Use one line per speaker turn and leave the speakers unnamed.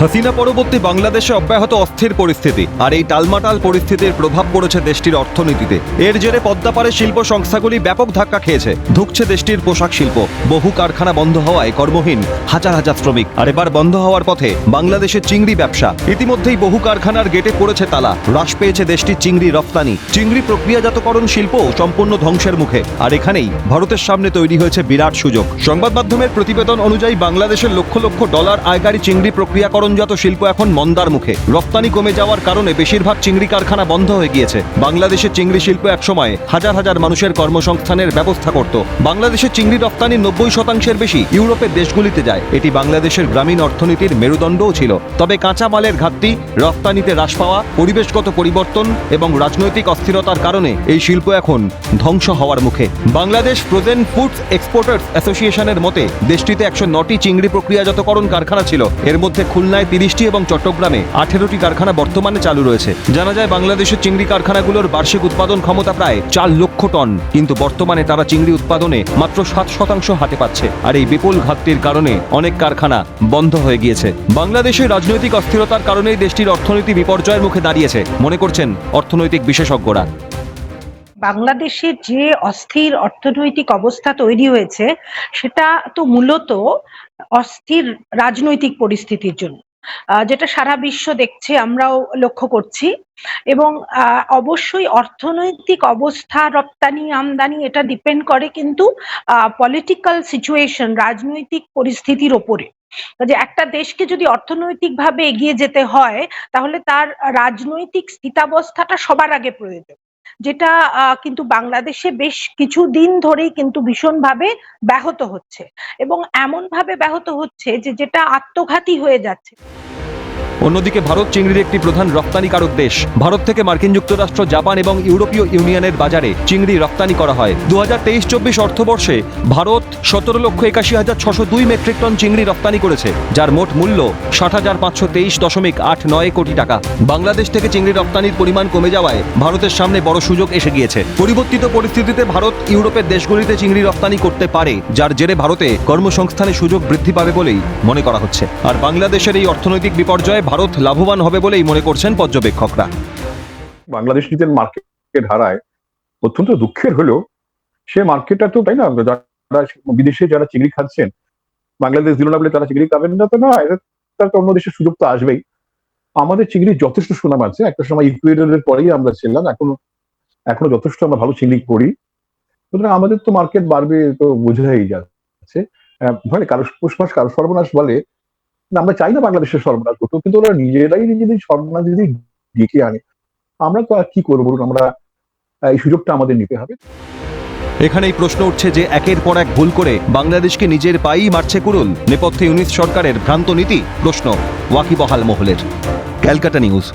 হাসিনা পরবর্তী বাংলাদেশে অব্যাহত অস্থির পরিস্থিতি, আর এই টালমাটাল পরিস্থিতির প্রভাব পড়েছে দেশটির অর্থনীতিতে। এর জেরে পদ্মাপাড়ে শিল্প সংস্থাগুলি ব্যাপক ধাক্কা খেয়েছে। ধুঁকছে দেশটির পোশাক শিল্প। বহু কারখানা বন্ধ হওয়ায় কর্মহীন হাজার হাজার শ্রমিক। আর এবার বন্ধ হওয়ার পথে বাংলাদেশের চিংড়ি ব্যবসা। ইতিমধ্যেই বহু কারখানার গেটে পড়েছে তালা। হ্রাস পেয়েছে দেশটির চিংড়ি রপ্তানি। চিংড়ি প্রক্রিয়াজাতকরণ শিল্প সম্পূর্ণ ধ্বংসের মুখে। আর এখানেই ভারতের সামনে তৈরি হয়েছে বিরাট সুযোগ। সংবাদ মাধ্যমের প্রতিবেদন অনুযায়ী বাংলাদেশের লক্ষ লক্ষ ডলার আয়কারী চিংড়ি প্রক্রিয়াকরণজাত শিল্প এখন মন্দার মুখে। রপ্তানি কমে যাওয়ার কারণে বেশিরভাগ চিংড়ি কারখানা বন্ধ হয়ে গিয়েছে। বাংলাদেশের চিংড়ি শিল্প একসময় হাজার হাজার মানুষের কর্মসংস্থানের ব্যবস্থা করত। বাংলাদেশের চিংড়ি রপ্তানির 90% বেশি ইউরোপের দেশগুলিতে যায়। এটি বাংলাদেশের গ্রামীণ অর্থনীতির মেরুদণ্ডও ছিল। তবে কাঁচা মালের ঘাটতি, রপ্তানিতে হ্রাস পাওয়া, পরিবেশগত পরিবর্তন এবং রাজনৈতিক অস্থিরতার কারণে এই শিল্প এখন ধ্বংস হওয়ার মুখে। বাংলাদেশ ফ্রোজেন ফুডস এক্সপোর্টার্স অ্যাসোসিয়েশনের মতে দেশটিতে 109টি চিংড়ি প্রক্রিয়াজাতকরণ কারখানা ছিল। এর মধ্যে খুলনায় 30টি এবং চট্টগ্রামে 18টি কারখানা বর্তমানে চালু রয়েছে। জানা যায় বাংলাদেশের চিংড়ি কারখানাগুলোর বার্ষিক উৎপাদন ক্ষমতা প্রায় 4 লক্ষ টন, কিন্তু বর্তমানে তারা চিংড়ি উৎপাদনে মাত্র 7% হাতে পাচ্ছে। আর এই বিপুল ঘাটতির কারণে অনেক কারখানা বন্ধ হয়ে গিয়েছে। বাংলাদেশের রাজনৈতিক অস্থিরতার কারণেই দেশটির অর্থনীতি বিপর্যয়ের মুখে দাঁড়িয়েছে, মনে করছেন অর্থনৈতিক বিশেষজ্ঞরা।
বাংলাদেশের যে অস্থির অর্থনৈতিক অবস্থা তৈরি হয়েছে সেটা তো মূলত অস্থির রাজনৈতিক পরিস্থিতির জন্য, যেটা সারা বিশ্ব দেখছে, আমরাও লক্ষ্য করছি। এবং অবশ্যই অর্থনৈতিক অবস্থা, রপ্তানি আমদানি, এটা ডিপেন্ড করে কিন্তু পলিটিক্যাল সিচুয়েশন, রাজনৈতিক পরিস্থিতির ওপরে। যে একটা দেশকে যদি অর্থনৈতিকভাবে এগিয়ে যেতে হয় তাহলে তার রাজনৈতিক স্থিতাবস্থাটা সবার আগে প্রয়োজন, যেটা কিন্তু বাংলাদেশে বেশ কিছুদিন ধরেই কিন্তু ভীষণভাবে ব্যাহত হচ্ছে, এবং এমন ভাবে ব্যাহত হচ্ছে যে যেটা আত্মঘাতী হয়ে যাচ্ছে।
অন্যদিকে ভারত চিংড়ির একটি প্রধান রপ্তানিকারক দেশ। ভারত থেকে মার্কিন যুক্তরাষ্ট্র, জাপান এবং ইউরোপীয় ইউনিয়নের বাজারে চিংড়ি রপ্তানি করা হয়। 2023-24 অর্থবর্ষে ভারত 17,81,602 মেট্রিক টন চিংড়ি রপ্তানি করেছে, যার মোট মূল্য 60,523.89 কোটি টাকা। বাংলাদেশ থেকে চিংড়ি রপ্তানির পরিমাণ কমে যাওয়ায় ভারতের সামনে বড় সুযোগ এসে গিয়েছে। পরিবর্তিত পরিস্থিতিতে ভারত ইউরোপের দেশগুলিতে চিংড়ি রপ্তানি করতে পারে, যার জেরে ভারতে কর্মসংস্থানের সুযোগ বৃদ্ধি পাবে বলেই মনে করা হচ্ছে। আর বাংলাদেশের এই অর্থনৈতিক বিপর্যয়ে ভারত লাভবান হবে বলেই মনে করছেন পর্যবেক্ষকরা।
বাংলাদেশ নিজের মার্কেট হারায় অত্যন্ত দুঃখের হলেও সে মার্কেটটা তো, তাই না, যারা বিদেশে যারা চিংড়ি খাচ্ছেন, বাংলাদেশ দিল না বলে তারা চিংড়ি খাবেন না তো নয়, তার তো অন্য দেশের সুযোগ তো আসবেই। আমাদের চিংড়ির যথেষ্ট সুনাম আছে। একটা সময় ইকুয়েডরের পরেই আমরা ছিলাম, এখনো যথেষ্ট আমরা ভালো চিংড়ি করি। সুতরাং আমাদের তো মার্কেট বাড়বে, তো বোঝাই যাচ্ছে। কারো পুষ্পাস কারো সর্বনাশ বলে, আমরা চাই না বাংলাদেশের সর্বনাশ করতে, কিন্তু ওরা নিজেরাই নিজেদের সর্বনাশ যদি ডেকে আনে, আমরা তো আর কি করবো বলুন? আমরা এই সুযোগটা আমাদের নিতে হবে।
এখানেই প্রশ্ন উঠছে যে একের পর এক ভুল করে বাংলাদেশকে নিজের পায়েই মারছে কুড়ুল। নেপথ্যে ইউনিস সরকারের ভ্রান্ত নীতি? প্রশ্ন ওয়াকিবহাল মহলের। ক্যালকাটা নিউজ।